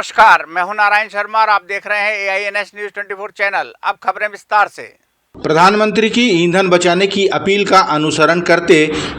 नमस्कार, मैं हूं नारायण शर्मा और आप देख रहे हैं AINS न्यूज 24 चैनल। अब खबरें विस्तार से। प्रधानमंत्री की ईंधन बचाने की अपील का अनुसरण करते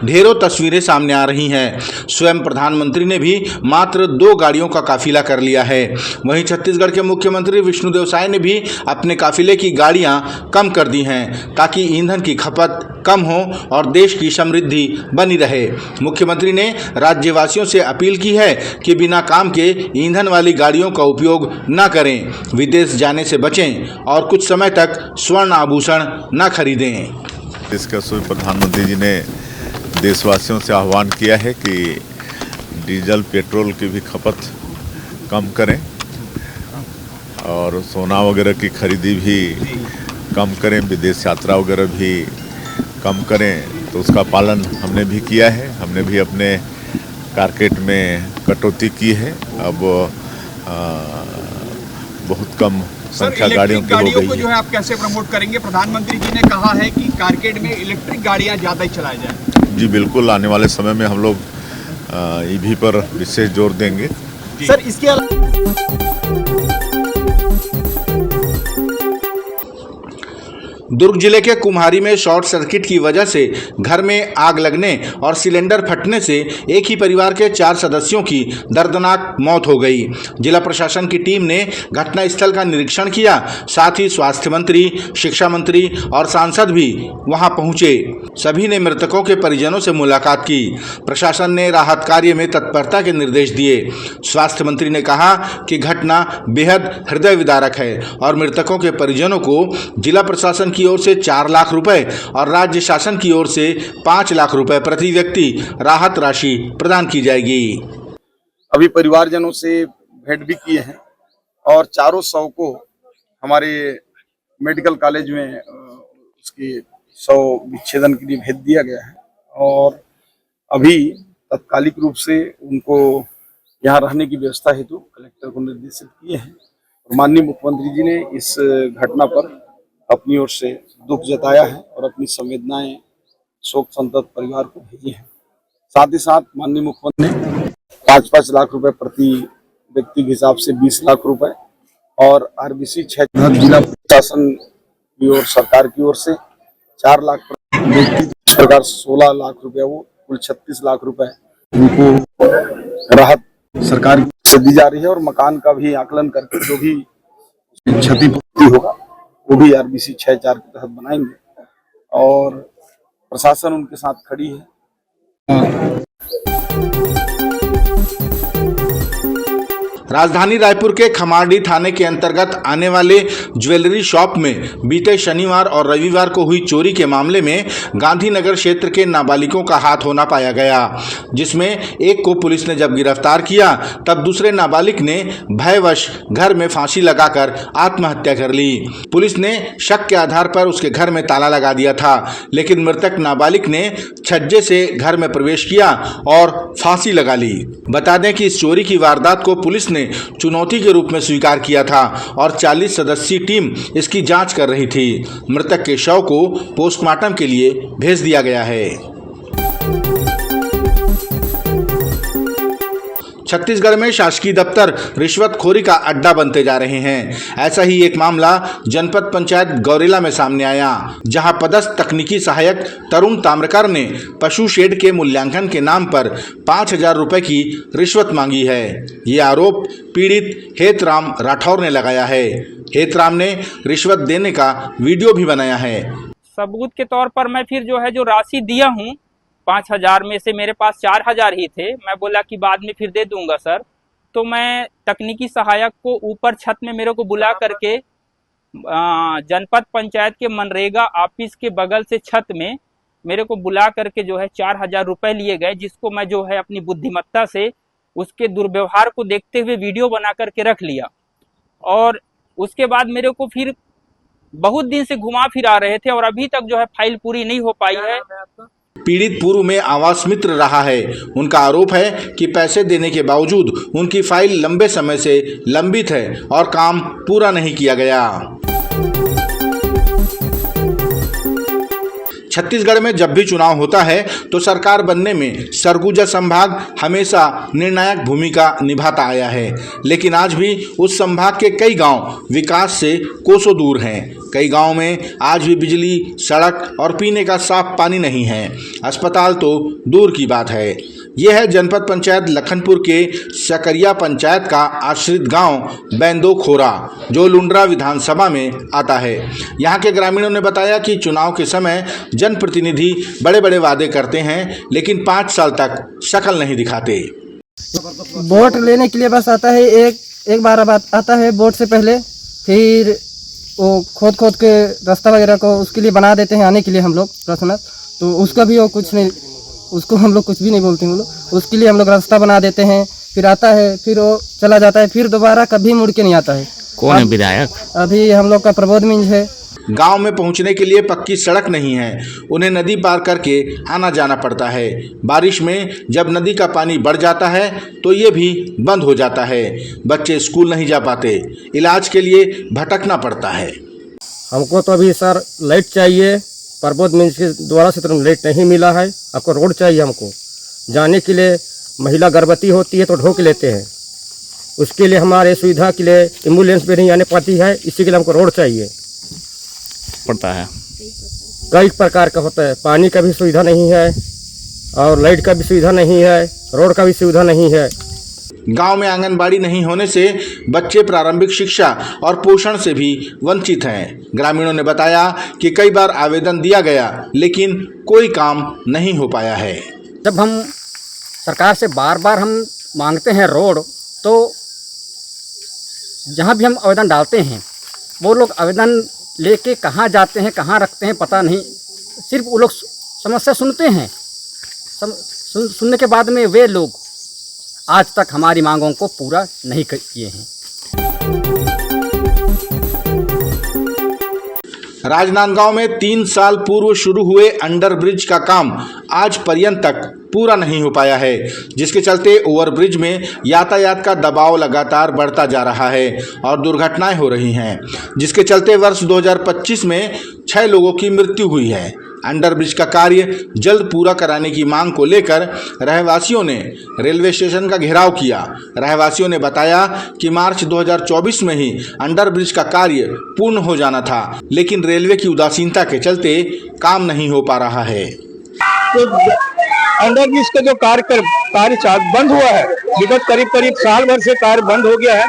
ढेरों तस्वीरें सामने आ रही हैं। स्वयं प्रधानमंत्री ने भी मात्र 2 गाड़ियों का काफिला कर लिया है। वहीं छत्तीसगढ़ के मुख्यमंत्री विष्णुदेव साय ने भी अपने काफिले की गाड़ियां कम कर दी हैं ताकि ईंधन की खपत कम हो और देश की समृद्धि बनी रहे। मुख्यमंत्री ने राज्यवासियों से अपील की है कि बिना काम के ईंधन वाली गाड़ियों का उपयोग न करें, विदेश जाने से बचें और कुछ समय तक स्वर्ण आभूषण न खरीदें। देश के प्रधानमंत्री जी ने देशवासियों से आह्वान किया है कि डीजल पेट्रोल की भी खपत कम करें और सोना वगैरह की खरीदी भी कम करें, विदेश यात्रा वगैरह भी कम करें। तो उसका पालन हमने भी किया है। हमने भी अपने मार्केट में कटौती की है। अब बहुत कम संख्या गाड़ियों की हो गई को जो है आप कैसे प्रमोट करेंगे? प्रधानमंत्री जी ने कहा है कि मार्केट में इलेक्ट्रिक गाड़ियां ज़्यादा ही चलाई जाए। जी बिल्कुल, आने वाले समय में हम लोग ईवी पर विशेष जोर देंगे। सर, इसके दुर्ग जिले के कुम्हारी में शॉर्ट सर्किट की वजह से घर में आग लगने और सिलेंडर फटने से एक ही परिवार के 4 सदस्यों की दर्दनाक मौत हो गई। जिला प्रशासन की टीम ने घटनास्थल का निरीक्षण किया। साथ ही स्वास्थ्य मंत्री, शिक्षा मंत्री और सांसद भी वहां पहुंचे। सभी ने मृतकों के परिजनों से मुलाकात की। प्रशासन ने राहत कार्य में तत्परता के निर्देश दिए। स्वास्थ्य मंत्री ने कहा कि घटना बेहद हृदय विदारक है और मृतकों के परिजनों को जिला प्रशासन की ओर से 4 लाख रुपए और राज्य शासन की ओर से 5 लाख रुपए प्रति व्यक्ति राहत राशि प्रदान की जाएगी। अभी परिवारजनों से भेंट भी किए हैं और चारों शव को हमारे मेडिकल कॉलेज में उसकी शव विच्छेदन के लिए भेज दिया गया है और अभी तात्कालिक रूप से उनको यहाँ रहने की व्यवस्था हेतु कलेक्टर को निर्देशित किए हैं। माननीय मुख्यमंत्री जी ने इस घटना पर अपनी ओर से दुख जताया है और अपनी संवेदनाएं शोक संतप्त परिवार को भेजी हैं। साथ ही साथ माननीय मुख्यमंत्री ने 5-5 लाख रुपए प्रति व्यक्ति के हिसाब से 20 लाख रुपए और RBC 6 जिला प्रशासन की ओर सरकार की ओर से 4 लाख व्यक्ति, इस प्रकार 16 लाख रुपए, वो कुल 36 लाख रुपए उनको राहत सरकार से दी जा रही है और मकान का भी आकलन करके जो भी क्षतिपूर्ति होगा वो भी RBC 6-4 के तहत बनाएंगे और प्रशासन उनके साथ खड़ी है। राजधानी रायपुर के खमारडी थाने के अंतर्गत आने वाले ज्वेलरी शॉप में बीते शनिवार और रविवार को हुई चोरी के मामले में गांधीनगर क्षेत्र के नाबालिगों का हाथ होना पाया गया, जिसमें एक को पुलिस ने जब गिरफ्तार किया तब दूसरे नाबालिग ने भयवश घर में फांसी लगाकर आत्महत्या कर ली। पुलिस ने शक के आधार पर उसके घर में ताला लगा दिया था, लेकिन मृतक नाबालिग ने छज्जे से घर में प्रवेश किया और फांसी लगा ली। बता दें कि इस चोरी की वारदात को पुलिस ने चुनौती के रूप में स्वीकार किया था और 40 सदस्यीय टीम इसकी जांच कर रही थी। मृतक के शव को पोस्टमार्टम के लिए भेज दिया गया है। छत्तीसगढ़ में शासकीय दफ्तर रिश्वतखोरी का अड्डा बनते जा रहे हैं। ऐसा ही एक मामला जनपद पंचायत गौरेला में सामने आया, जहां पदस्थ तकनीकी सहायक तरुण ताम्रकर ने पशु शेड के मूल्यांकन के नाम पर 5,000 रुपए की रिश्वत मांगी है। ये आरोप पीड़ित हेतराम राठौर ने लगाया है। हेतराम ने रिश्वत देने का वीडियो भी बनाया है। सबूत के तौर पर मैं फिर जो है जो राशि दिया हूँ 5,000 में से मेरे पास 4,000 ही थे। मैं बोला कि बाद में फिर दे दूंगा सर। तो मैं तकनीकी सहायक को ऊपर छत में मेरे को बुला करके जनपद पंचायत के मनरेगा ऑफिस के बगल से छत में मेरे को बुला करके जो है 4,000 रुपए लिए गए, जिसको मैं जो है अपनी बुद्धिमत्ता से उसके दुर्व्यवहार को देखते हुए वीडियो बना करके रख लिया। और उसके बाद मेरे को फिर बहुत दिन से घुमा फिरा रहे थे और अभी तक जो है फाइल पूरी नहीं हो पाई है। पीड़ित पूर्व में आवास मित्र रहा है। उनका आरोप है कि पैसे देने के बावजूद उनकी फाइल लंबे समय से लंबित है और काम पूरा नहीं किया गया। छत्तीसगढ़ में जब भी चुनाव होता है तो सरकार बनने में सरगुजा संभाग हमेशा निर्णायक भूमिका निभाता आया है, लेकिन आज भी उस संभाग के कई गांव विकास से कोसों दूर हैं। कई गांव में आज भी बिजली, सड़क और पीने का साफ पानी नहीं है। अस्पताल तो दूर की बात है। यह है जनपद पंचायत लखनपुर के सकरिया पंचायत का आश्रित गांव बैंदो खोरा, जो लुंड्रा विधानसभा में आता है। यहां के ग्रामीणों ने बताया कि चुनाव के समय जनप्रतिनिधि बड़े बड़े वादे करते हैं, लेकिन 5 साल तक शक्ल नहीं दिखाते। वोट लेने के लिए बस आता है, एक बार आता है वोट से पहले, फिर वो खोद के रास्ता वगैरह को उसके लिए बना देते हैं आने के लिए हम लोग पर्सनल, तो उसका भी वो कुछ नहीं, उसको हम लोग कुछ भी नहीं बोलते हैं। हम लोग उसके लिए हम लोग रास्ता बना देते हैं, फिर आता है, फिर वो चला जाता है, फिर दोबारा कभी मुड़ के नहीं आता है। कौन है विधायक? अभी हम लोग का प्रबोध मिंज है। गांव में पहुंचने के लिए पक्की सड़क नहीं है, उन्हें नदी पार करके आना जाना पड़ता है। बारिश में जब नदी का पानी बढ़ जाता है तो ये भी बंद हो जाता है। बच्चे स्कूल नहीं जा पाते, इलाज के लिए भटकना पड़ता है। हमको तो अभी सर लाइट चाहिए, प्रबोध मिंज के द्वारा से तो लाइट नहीं मिला है। आपको रोड चाहिए, हमको जाने के लिए महिला गर्भवती होती है तो ढोक लेते हैं, उसके लिए हमारे सुविधा के लिए एम्बुलेंस भी नहीं आने पाती है, इसी के लिए हमको रोड चाहिए पड़ता है। कई प्रकार का होता है, पानी का भी सुविधा नहीं है और लाइट का भी सुविधा नहीं है, रोड का भी सुविधा नहीं है। गांव में आंगनबाड़ी नहीं होने से बच्चे प्रारंभिक शिक्षा और पोषण से भी वंचित हैं। ग्रामीणों ने बताया कि कई बार आवेदन दिया गया, लेकिन कोई काम नहीं हो पाया है। जब हम सरकार से बार बार हम मांगते हैं रोड, तो जहाँ भी हम आवेदन डालते हैं वो लोग आवेदन लेके कहाँ जाते हैं, कहाँ रखते हैं पता नहीं। सिर्फ वो लोग समस्या सुनते हैं, सुनने के बाद में वे लोग आज तक हमारी मांगों को पूरा नहीं किए हैं। राजनांदगांव में 3 साल पूर्व शुरू हुए अंडर ब्रिज का काम आज पर्यंत तक पूरा नहीं हो पाया है, जिसके चलते ओवरब्रिज में यातायात का दबाव लगातार बढ़ता जा रहा है और दुर्घटनाएं हो रही हैं, जिसके चलते वर्ष 2025 में 6 लोगों की मृत्यु हुई है। अंडरब्रिज का कार्य जल्द पूरा कराने की मांग को लेकर रहवासियों ने रेलवे स्टेशन का घेराव किया। रहवासियों ने बताया कि मार्च 2024 में ही अंडरब्रिज का कार्य पूर्ण हो जाना था, लेकिन रेलवे की उदासीनता के चलते काम नहीं हो पा रहा है। तो अंडरब्रिज का जो कार्य बंद हुआ है, विगत करीब साल भर से कार्य बंद हो गया है।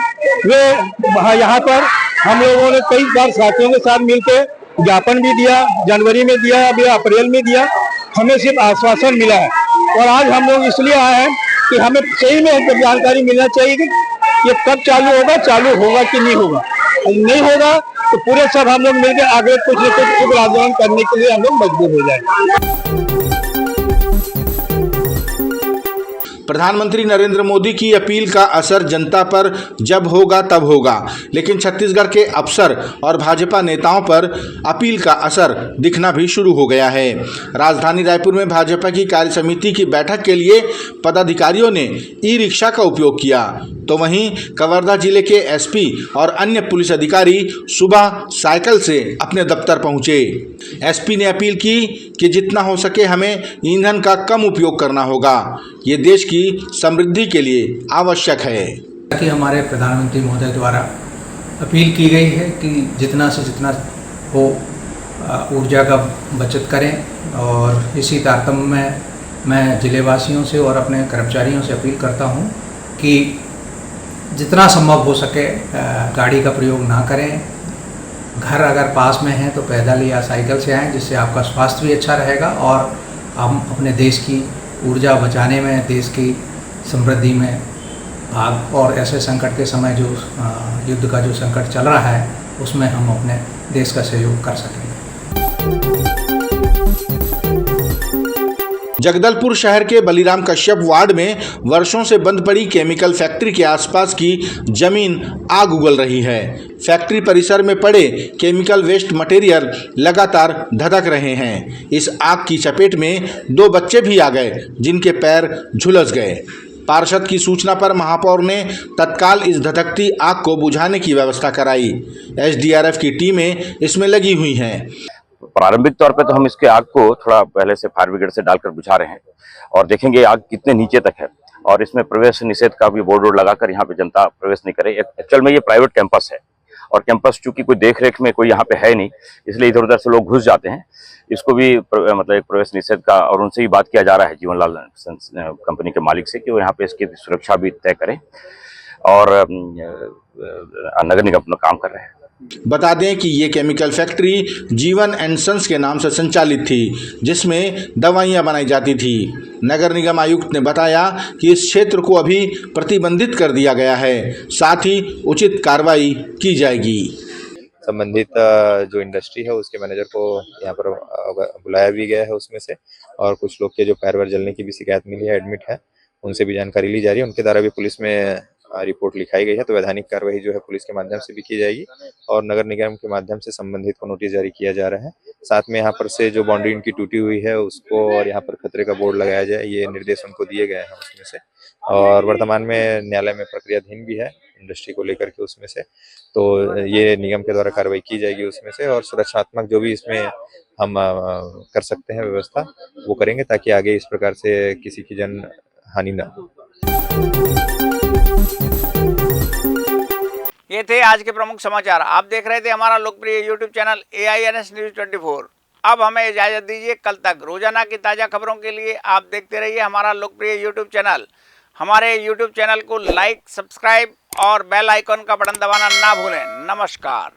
वे यहाँ पर हम लोगों ने कई बार साथियों के साथ मिलकर ज्ञापन भी दिया, जनवरी में दिया, अभी अप्रैल में दिया, हमें सिर्फ आश्वासन मिला है। और आज हम लोग इसलिए आए हैं कि हमें सही में जानकारी मिलना चाहिए कि ये कब चालू होगा कि नहीं होगा। नहीं होगा तो पूरे सब हम लोग मिलकर आगे कुछ न कुछ आंदोलन करने के लिए हम लोग मजबूर हो जाएंगे। प्रधानमंत्री नरेंद्र मोदी की अपील का असर जनता पर जब होगा तब होगा, लेकिन छत्तीसगढ़ के अफसर और भाजपा नेताओं पर अपील का असर दिखना भी शुरू हो गया है। राजधानी रायपुर में भाजपा की कार्य समिति की बैठक के लिए पदाधिकारियों ने ई रिक्शा का उपयोग किया, तो वहीं कवर्धा जिले के एसपी और अन्य पुलिस अधिकारी सुबह साइकिल से अपने दफ्तर पहुंचे। एसपी ने अपील की कि जितना हो सके हमें ईंधन का कम उपयोग करना होगा, ये देश की समृद्धि के लिए आवश्यक है। कि हमारे प्रधानमंत्री महोदय द्वारा अपील की गई है कि जितना से जितना हो ऊर्जा का बचत करें, और इसी तारतम्य में मैं जिलेवासियों से और अपने कर्मचारियों से अपील करता हूं कि जितना संभव हो सके गाड़ी का प्रयोग ना करें। घर अगर पास में है तो पैदल या साइकिल से आएँ, जिससे आपका स्वास्थ्य भी अच्छा रहेगा और हम अपने देश की ऊर्जा बचाने में, देश की समृद्धि में भाग, और ऐसे संकट के समय जो युद्ध का जो संकट चल रहा है उसमें हम अपने देश का सहयोग कर सकेंगे। जगदलपुर शहर के बलिराम कश्यप वार्ड में वर्षों से बंद पड़ी केमिकल फैक्ट्री के आसपास की जमीन आग उगल रही है। फैक्ट्री परिसर में पड़े केमिकल वेस्ट मटेरियल लगातार धधक रहे हैं। इस आग की चपेट में 2 बच्चे भी आ गए, जिनके पैर झुलस गए। पार्षद की सूचना पर महापौर ने तत्काल इस धधकती आग को बुझाने की व्यवस्था कराई। एसडीआरएफ की टीमें इसमें लगी हुई हैं। प्रारंभिक तौर पे तो हम इसके आग को थोड़ा पहले से फायर ब्रिगेड से डालकर बुझा रहे हैं और देखेंगे आग कितने नीचे तक है, और इसमें प्रवेश निषेध का भी बोर्ड लगाकर यहाँ पे जनता प्रवेश नहीं करे। एक्चुअल में ये प्राइवेट कैंपस है और कैंपस चूंकि कोई देख रेख में कोई यहाँ पे है नहीं, इसलिए इधर उधर से लोग घुस जाते हैं। इसको भी मतलब एक प्रवेश निषेध का, और उनसे भी बात किया जा रहा है जीवनलाल कंपनी के मालिक से कि वो यहाँ पे इसकी सुरक्षा भी तय करें, और नगर निगम अपना काम कर रहे हैं। बता दें कि ये केमिकल फैक्ट्री जीवन एंड सन्स के नाम से संचालित थी, जिसमें दवाइयां बनाई जाती थी। नगर निगम आयुक्त ने बताया कि इस क्षेत्र को अभी प्रतिबंधित कर दिया गया है, साथ ही उचित कार्रवाई की जाएगी। संबंधित जो इंडस्ट्री है उसके मैनेजर को यहाँ पर बुलाया भी गया है उसमें से, और कुछ लोग के जो पैर वैर जलने की भी शिकायत मिली है, एडमिट है, उनसे भी जानकारी ली जा रही है। उनके द्वारा भी पुलिस में रिपोर्ट लिखाई गई है, तो वैधानिक कार्रवाई जो है पुलिस के माध्यम से भी की जाएगी और नगर निगम के माध्यम से संबंधित को नोटिस जारी किया जा रहा है। साथ में यहाँ पर से जो बाउंड्री इनकी टूटी हुई है उसको और यहाँ पर खतरे का बोर्ड लगाया जाए, ये निर्देश उनको दिए गए हैं उसमें से। और वर्तमान में न्यायालय में प्रक्रियाधीन भी है इंडस्ट्री को लेकर के उसमें से, तो ये निगम के द्वारा कार्रवाई की जाएगी उसमें से, और सुरक्षात्मक जो भी इसमें हम कर सकते हैं व्यवस्था वो करेंगे, ताकि आगे इस प्रकार से किसी की जन हानि न हो। ये थे आज के प्रमुख समाचार। आप देख रहे थे हमारा लोकप्रिय यूट्यूब चैनल AINS न्यूज़ 24। अब हमें इजाजत दीजिए, कल तक रोजाना की ताज़ा खबरों के लिए आप देखते रहिए हमारा लोकप्रिय यूट्यूब चैनल। हमारे यूट्यूब चैनल को लाइक, सब्सक्राइब और बेल आइकॉन का बटन दबाना ना भूलें। नमस्कार।